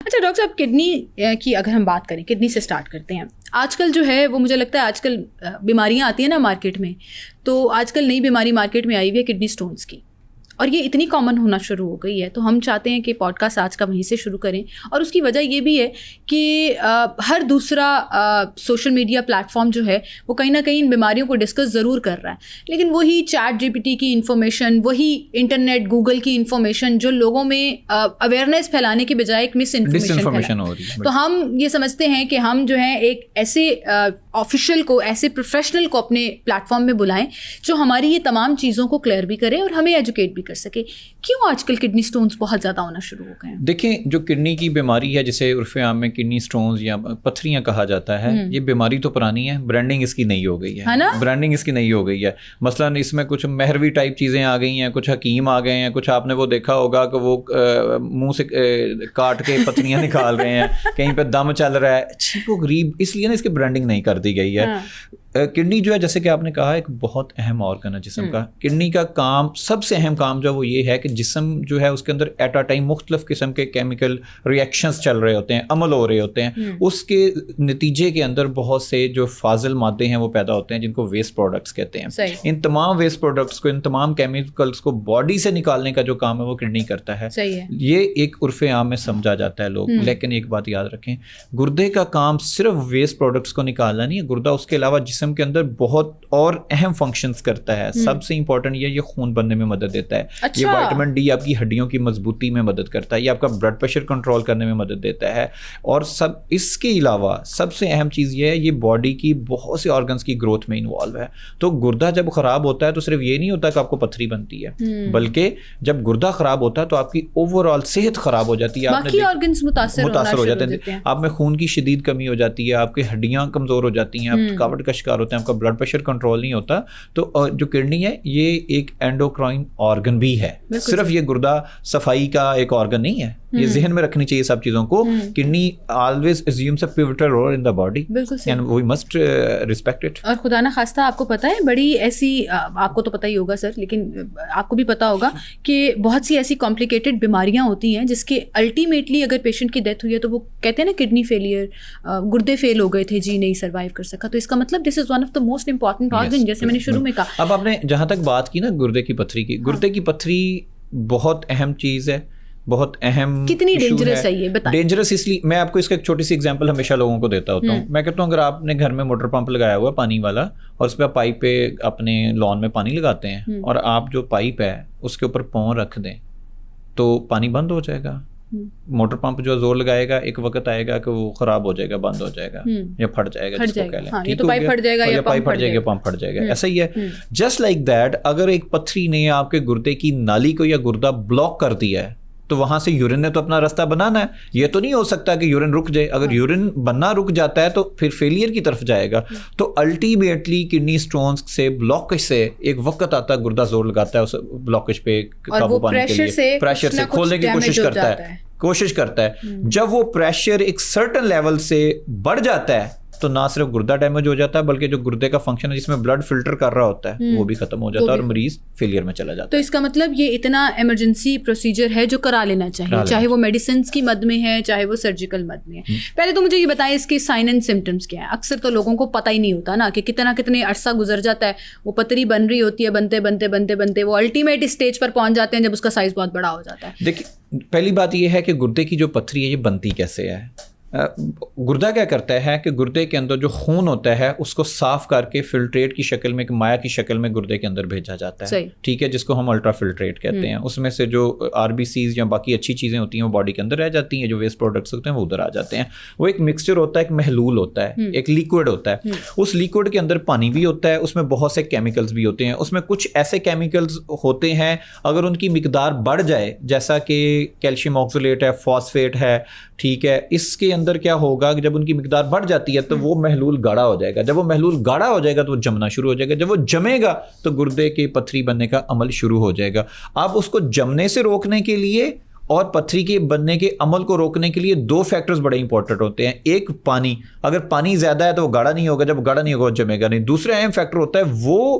اچھا ڈاکٹر صاحب، کڈنی کی اگر ہم بات کریں، کڈنی سے اسٹارٹ کرتے ہیں. آج کل جو ہے وہ مجھے لگتا ہے آج کل بیماریاں آتی ہیں نا مارکیٹ میں، تو آج کل نئی بیماری مارکیٹ میں آئی ہوئی ہے کڈنی اسٹونس کی، اور یہ اتنی کامن ہونا شروع ہو گئی ہے. تو ہم چاہتے ہیں کہ پوڈ کاسٹ آج کا وہیں سے شروع کریں، اور اس کی وجہ یہ بھی ہے کہ ہر دوسرا سوشل میڈیا پلیٹ فارم جو ہے وہ کہیں نہ کہیں ان بیماریوں کو ڈسکس ضرور کر رہا ہے، لیکن وہی چیٹ جی پی ٹی کی انفارمیشن، وہی انٹرنیٹ گوگل کی انفارمیشن جو لوگوں میں اویئرنیس پھیلانے کے بجائے ایک مس انفارمیشن ہو رہی ہے. تو ہم یہ سمجھتے ہیں کہ ہم جو ہے ایک ایسے آفیشیل کو، ایسے پروفیشنل کو اپنے پلیٹ فارم میں بلائیں جو ہماری یہ تمام چیزوں کو کلیئر بھی کرے اور ہمیں ایجوکیٹ بھی کر سکے. کیوں آج کل کڈنی سٹونز بہت زیادہ ہونا شروع ہو گئے ہیں؟ دیکھیں، جو کڈنی کی بیماری ہے جسے عرف عام میں کڈنی سٹونز یا پتھریاں کہا جاتا ہے، یہ بیماری تو پرانی ہے، برانڈنگ اس کی نئی ہو گئی ہے. برانڈنگ اس کی نئی ہو گئی ہے. مثلاً اس میں کچھ مہروی ٹائپ چیزیں آ گئی ہیں، کچھ حکیم آ گئے ہیں، کچھ آپ نے وہ دیکھا ہوگا کہ وہ منہ سے کاٹ کے پتھریاں نکال رہے ہیں، کہیں پہ دم چل رہا ہے. عجیب و غریب، اس لیے نا اس کی برانڈنگ نہیں کر دی گئی ہے. کڈنی جو ہے جیسے کہ آپ نے کہا ایک بہت اہم آرگن ہے جسم کا. کڈنی کا کام، سب سے اہم کام جو ہے وہ یہ ہے کہ جسم جو ہے اس کے اندر ایٹ اے ٹائم مختلف قسم کے کیمیکل ریئیکشنز چل رہے ہوتے ہیں، عمل ہو رہے ہوتے ہیں. اس کے نتیجے کے اندر بہت سے جو فاضل مادے ہیں وہ پیدا ہوتے ہیں جن کو ویسٹ پروڈکٹس کہتے ہیں. ان تمام ویسٹ پروڈکٹس کو، ان تمام کیمیکلس کو باڈی سے نکالنے کا جو کام ہے وہ کڈنی کرتا ہے. یہ ایک عرف عام میں سمجھا جاتا ہے لوگ. لیکن ایک بات یاد رکھیں، گردے کا کام صرف ویسٹ پروڈکٹس کو نکالنا نہیں ہے. گردہ اس کے علاوہ جسم کے اندر بہت اور اہم فنکشنز کرتا ہے. سب سے امپورٹنٹ یہ خون بننے میں مدد دیتا ہے. یہ وائٹامن ڈی آپ کی ہڈیوں کی مضبوطی میں مدد کرتا ہے. یہ آپ کا بلڈ پریشر کنٹرول کرنے میں مدد دیتا ہے. اور سب اس کے علاوہ سب سے اہم چیز یہ ہے، یہ باڈی کی بہت سے آرگنز کی گروتھ میں انوالو ہے. تو گردہ جب خراب ہوتا ہے تو صرف یہ نہیں ہوتا کہ آپ کو پتھری بنتی ہے، بلکہ جب گردہ خراب ہوتا ہے تو آپ کی اوور آل صحت خراب ہو جاتی ہے. باقی آرگنز متاثر ہو جاتے ہیں. آپ میں خون کی شدید کمی ہو جاتی ہے، آپ کی ہڈیاں کمزور ہو جاتی ہیں، آپ تھکاوٹ کا شکار ہوتے ہیں، آپ کا بلڈ پریشر کنٹرول نہیں ہوتا. تو جو کڈنی ہے یہ ایک اینڈوکرائن آرگن بھی ہے. صرف یہ گردہ صفائی کا ایک آرگن نہیں ہے. یہ ذہن میں رکھنی چاہیے سب چیزوں کو. Kidney always assumes a pivotal role in the body and we must respect it. اور خدا نہ خواستہ آپ کو پتہ ہے بڑی ایسی، آپ کو تو پتہ ہی ہوگا سر، لیکن آپ کو بھی پتہ ہوگا کہ بہت سی ایسی کمپلیکیٹڈ بیماریاں ہوتی ہیں جس کے الٹیمیٹلی اگر پیشنٹ کی ڈیتھ ہوئی ہے تو وہ کہتے ہیں نا کڈنی فیلئر، گردے فیل ہو گئے تھے جی، نہیں سروائیو کر سکا. تو اس کا مطلب this is one of the most important organ, جیسے میں نے شروع میں کہا. اب آپ نے جہاں تک بات کی نا گردے کی پتھری کی، گردے کی پتھری بہت اہم چیز ہے، بہت اہم. کتنی ڈینجرس ہے یہ بتائیں؟ ڈینجرس اس لیے میں آپ کو اس کا ایک چھوٹی سی ایگزامپل ہمیشہ لوگوں کو دیتا ہوتا ہوں. میں کہتا ہوں اگر آپ نے گھر میں موٹر پمپ لگایا ہوا ہے پانی والا، اور اس پہ پائپ پہ اپنے لان میں پانی لگاتے ہیں، اور آپ جو پائپ ہے اس کے اوپر پاؤں رکھ دیں تو پانی بند ہو جائے گا. موٹر پمپ جو زور لگائے گا ایک وقت آئے گا کہ وہ خراب ہو جائے گا، بند ہو جائے گا یا پھٹ جائے گا، جس کو کہہ لیں. یا تو پائپ پھٹ جائے گا یا پائپ پھٹ جائے گا، پمپ پھٹ جائے گا. ایسا ہی ہے. جسٹ لائک دیٹ، اگر ایک پتھری نے آپ کے گردے کی نالی کو یا گردہ بلاک کر دیا ہے تو وہاں سے یورین نے تو اپنا راستہ بنانا ہے. یہ تو نہیں ہو سکتا کہ یورین رک جائے. اگر یورین بننا رک جاتا ہے تو پھر فیلئر کی طرف جائے گا. تو الٹیمیٹلی کڈنی سٹونز سے، بلاکج سے ایک وقت آتا ہے گردہ زور لگاتا ہے اس بلاکج پہ قابو پانے کے لیے، پریشر سے کھولنے کی کوشش کرتا ہے. جب وہ پریشر ایک سرٹن لیول سے بڑھ جاتا ہے تو نہ صرف گردہ ڈیمیج ہو جاتا ہے بلکہ جو گردے کا فنکشن ہے جس میں بلڈ فلٹر کر رہا ہوتا ہے وہ بھی ختم ہو جاتا ہے اور مریض فیلئر میں چلا جاتا ہے. تو اس کا مطلب یہ اتنا ایمرجنسی پروسیجر ہے جو کرا لینا چاہیے، چاہے وہ میڈیسنس کی مد میں ہے چاہے وہ سرجیکل مد میں ہے. پہلے تو مجھے یہ بتائیں اس کے سائن اینڈ سمٹمس کیا ہیں؟ اکثر تو لوگوں کو پتہ ہی نہیں ہوتا نا کہ کتنے عرصہ گزر جاتا ہے، وہ پتری بن رہی ہوتی ہے، بنتے وہ الٹیمیٹ اسٹیج پر پہنچ جاتے ہیں جب اس کا سائز بہت بڑا ہو جاتا ہے. دیکھیے، پہلی بات یہ ہے کہ گردے کی جو پتھری ہے یہ بنتی کیسے ہے. گردہ کیا کرتا ہے کہ گردے کے اندر جو خون ہوتا ہے اس کو صاف کر کے فلٹریٹ کی شکل میں، ایک مائع کی شکل میں گردے کے اندر بھیجا جاتا ہے. ٹھیک ہے، جس کو ہم الٹرا فلٹریٹ کہتے ہیں. اس میں سے جو آر بی سیز یا باقی اچھی چیزیں ہوتی ہیں وہ باڈی کے اندر رہ جاتی ہیں، جو ویسٹ پروڈکٹس ہوتے ہیں وہ ادھر آ جاتے ہیں. وہ ایک مکسچر ہوتا ہے، ایک محلول ہوتا ہے، ایک لیکوڈ ہوتا ہے. اس لیکوڈ کے اندر پانی بھی ہوتا ہے، اس میں بہت سے کیمیکلز بھی ہوتے ہیں. اس میں کچھ ایسے کیمیکلز ہوتے ہیں اگر ان کی مقدار بڑھ جائے، جیسا کہ کیلشیم آکسولیٹ ہے، فاسفیٹ ہے، ٹھیک ہے، اس کے اندر کیا ہوگا کہ جب ان کی مقدار بڑھ جاتی ہے تو وہ محلول گاڑھا ہو جائے گا. جب وہ محلول گاڑھا ہو جائے گا تو وہ جمنا شروع ہو جائے گا. جب وہ جمے گا تو گردے کے پتھری بننے کا عمل شروع ہو جائے گا. آپ اس کو جمنے سے روکنے کے لیے اور پتھری کے بننے کے عمل کو روکنے کے لیے دو فیکٹرز بڑے امپورٹنٹ ہوتے ہیں. ایک پانی، اگر پانی زیادہ ہے تو وہ گاڑھا نہیں ہوگا، جب گاڑھا نہیں ہوگا وہ جمے گا نہیں. دوسرا اہم فیکٹر ہوتا ہے وہ